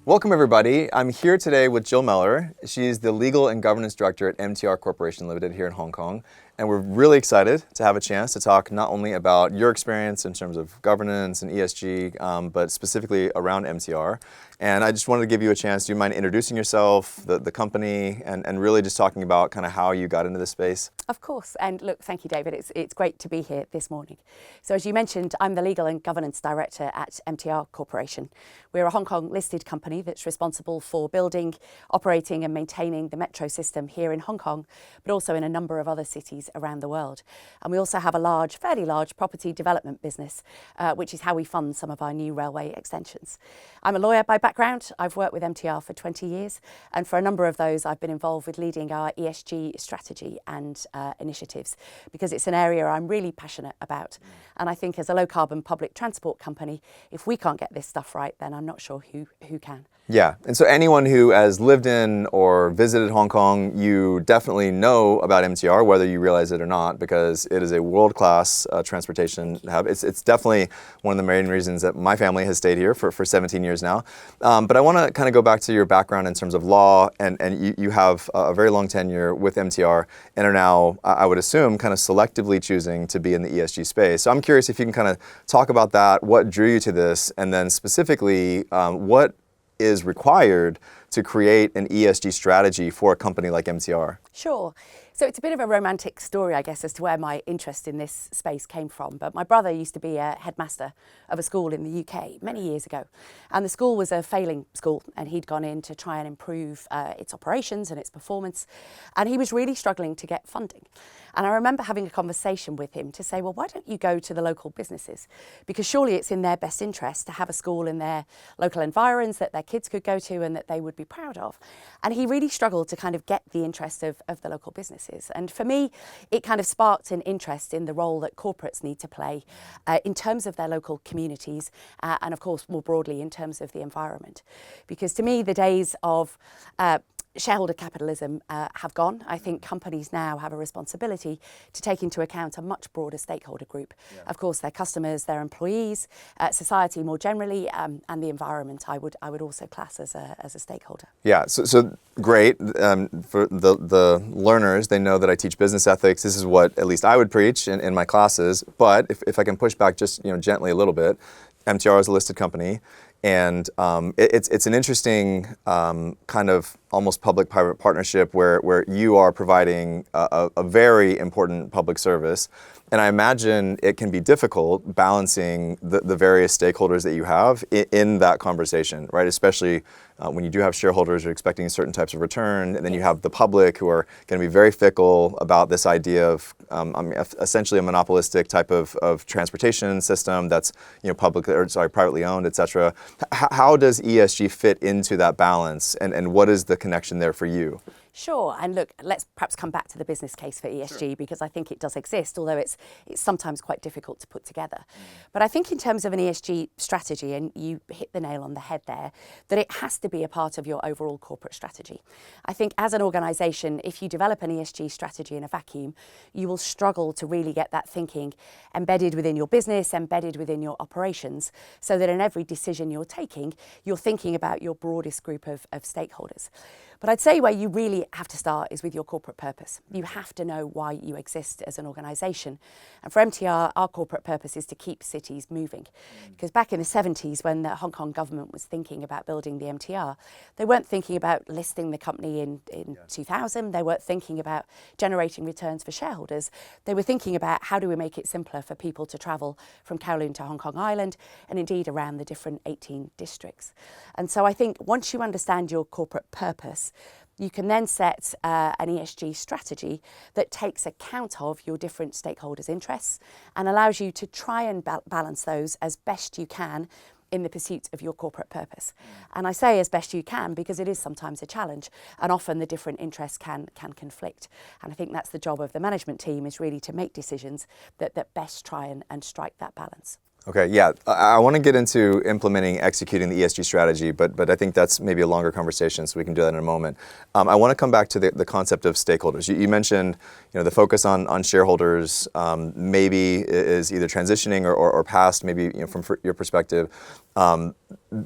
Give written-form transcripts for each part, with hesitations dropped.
Welcome, everybody. I'm here today with Gill Meller. She's the Legal and Governance Director at MTR Corporation Limited here in Hong Kong. And we're really excited to have a chance to talk not only about your experience in terms of governance and ESG, but specifically around MTR. And I just wanted to give you a chance. Do you mind introducing yourself, the company, and really just talking about kind of how you got into this space? Of course. And look, thank you, David. It's great to be here this morning. So as you mentioned, I'm the Legal and Governance Director at MTR Corporation. We're a Hong Kong listed company that's responsible for building, operating and maintaining the metro system here in Hong Kong, but also in a number of other cities around the world. And we also have a fairly large property development business, which is how we fund some of our new railway extensions. I'm a lawyer by background. I've worked with MTR for 20 years. And for a number of those, I've been involved with leading our ESG strategy and initiatives, because it's an area I'm really passionate about. And I think as a low carbon public transport company, if we can't get this stuff right, then I'm not sure who can. Yeah, and so anyone who has lived in or visited Hong Kong, you definitely know about MTR, whether you realize it or not, because it is a world-class transportation hub. It's definitely one of the main reasons that my family has stayed here for 17 years now. But I want to kind of go back to your background in terms of law, and you have a very long tenure with MTR and are now, I would assume, kind of selectively choosing to be in the ESG space. So I'm curious if you can kind of talk about that, what drew you to this, and then specifically what is required to create an ESG strategy for a company like MTR? Sure. So it's a bit of a romantic story, I guess, as to where my interest in this space came from. But my brother used to be a headmaster of a school in the UK many years ago. And the school was a failing school, and he'd gone in to try and improve its operations and its performance. And he was really struggling to get funding. And I remember having a conversation with him to say, well, why don't you go to the local businesses? Because surely it's in their best interest to have a school in their local environs that their kids could go to and that they would be proud of. And he really struggled to kind of get the interest of the local businesses. And for me, it kind of sparked an interest in the role that corporates need to play in terms of their local communities and, of course, more broadly in terms of the environment. Because to me, the days of shareholder capitalism have gone. I think companies now have a responsibility to take into account a much broader stakeholder group. Yeah. Of course, their customers, their employees, society more generally, and the environment I would also class as a stakeholder. Yeah, so great. For the learners, they know that I teach business ethics. This is what at least I would preach in my classes. But if I can push back just gently a little bit, MTR is a listed company. And it's an interesting kind of almost public-private partnership where you are providing a very important public service. And I imagine it can be difficult balancing the various stakeholders that you have in that conversation, right? Especially when you do have shareholders who are expecting certain types of return, and then you have the public who are going to be very fickle about this idea of essentially a monopolistic type of transportation system that's privately owned, et cetera. How does ESG fit into that balance, and what is the connection there for you? Sure, and look, let's perhaps come back to the business case for ESG, sure, because I think it does exist, although it's sometimes quite difficult to put together. But I think in terms of an ESG strategy, and you hit the nail on the head there, that it has to be a part of your overall corporate strategy. I think as an organisation, if you develop an ESG strategy in a vacuum, you will struggle to really get that thinking embedded within your business, embedded within your operations, so that in every decision you're taking, you're thinking about your broadest group of stakeholders. But I'd say where you really have to start is with your corporate purpose. You have to know why you exist as an organisation. And for MTR, our corporate purpose is to keep cities moving. Because back in the 70s, when the Hong Kong government was thinking about building the MTR, they weren't thinking about listing the company in 2000. They weren't thinking about generating returns for shareholders. They were thinking about how do we make it simpler for people to travel from Kowloon to Hong Kong Island, and indeed around the different 18 districts. And so I think once you understand your corporate purpose, you can then set an ESG strategy that takes account of your different stakeholders' interests and allows you to try and balance those as best you can in the pursuit of your corporate purpose. And I say as best you can because it is sometimes a challenge, and often the different interests can conflict. And I think that's the job of the management team, is really to make decisions that best try and strike that balance. Okay, yeah, I want to get into executing the ESG strategy, but I think that's maybe a longer conversation, so we can do that in a moment. I want to come back to the concept of stakeholders. You mentioned, the focus on shareholders maybe is either transitioning or past, maybe from your perspective.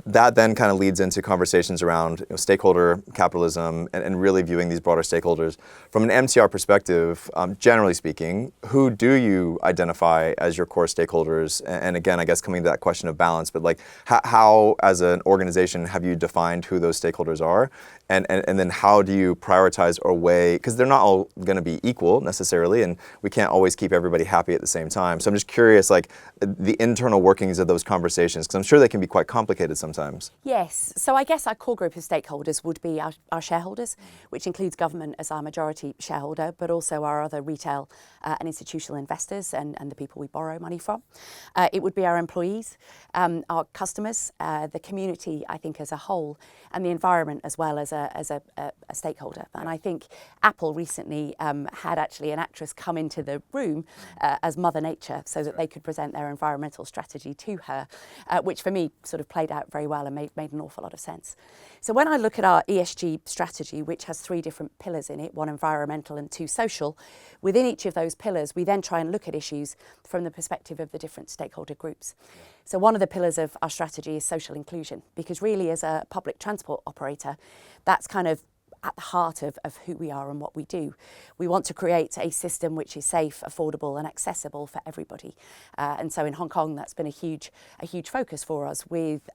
That then kind of leads into conversations around stakeholder capitalism and really viewing these broader stakeholders. From an MTR perspective, generally speaking, who do you identify as your core stakeholders? And again, I guess coming to that question of balance, but like how as an organization have you defined who those stakeholders are? And then how do you prioritize or weigh, because they're not all going to be equal necessarily, and we can't always keep everybody happy at the same time. So I'm just curious, like the internal workings of those conversations, because I'm sure they can be quite complicated sometimes. Yes, so I guess our core group of stakeholders would be our shareholders, which includes government as our majority shareholder, but also our other retail and institutional investors and the people we borrow money from. It would be our employees, our customers, the community, I think, as a whole, and the environment as well as a stakeholder. And I think Apple recently had actually an actress come into the room as Mother Nature so that they could present their environmental strategy to her, which for me sort of played out very well and made an awful lot of sense. So when I look at our ESG strategy, which has 3 different pillars in it, 1 environmental and 2 social, within each of those pillars, we then try and look at issues from the perspective of the different stakeholder groups. So one of the pillars of our strategy is social inclusion, because really as a public transport operator, that's kind of at the heart of who we are and what we do. We want to create a system which is safe, affordable and accessible for everybody. And so in Hong Kong, that's been a huge focus for us with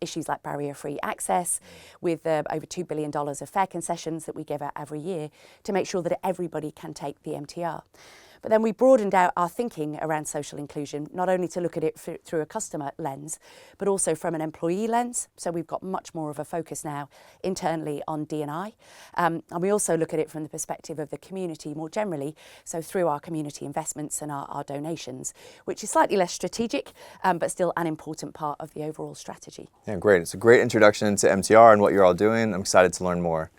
issues like barrier-free access, with over $2 billion of fare concessions that we give out every year to make sure that everybody can take the MTR. But then we broadened out our thinking around social inclusion, not only to look at it through a customer lens, but also from an employee lens. So we've got much more of a focus now internally on D&I. And we also look at it from the perspective of the community more generally, so through our community investments and our donations, which is slightly less strategic, but still an important part of the overall strategy. Yeah, great. It's a great introduction to MTR and what you're all doing. I'm excited to learn more.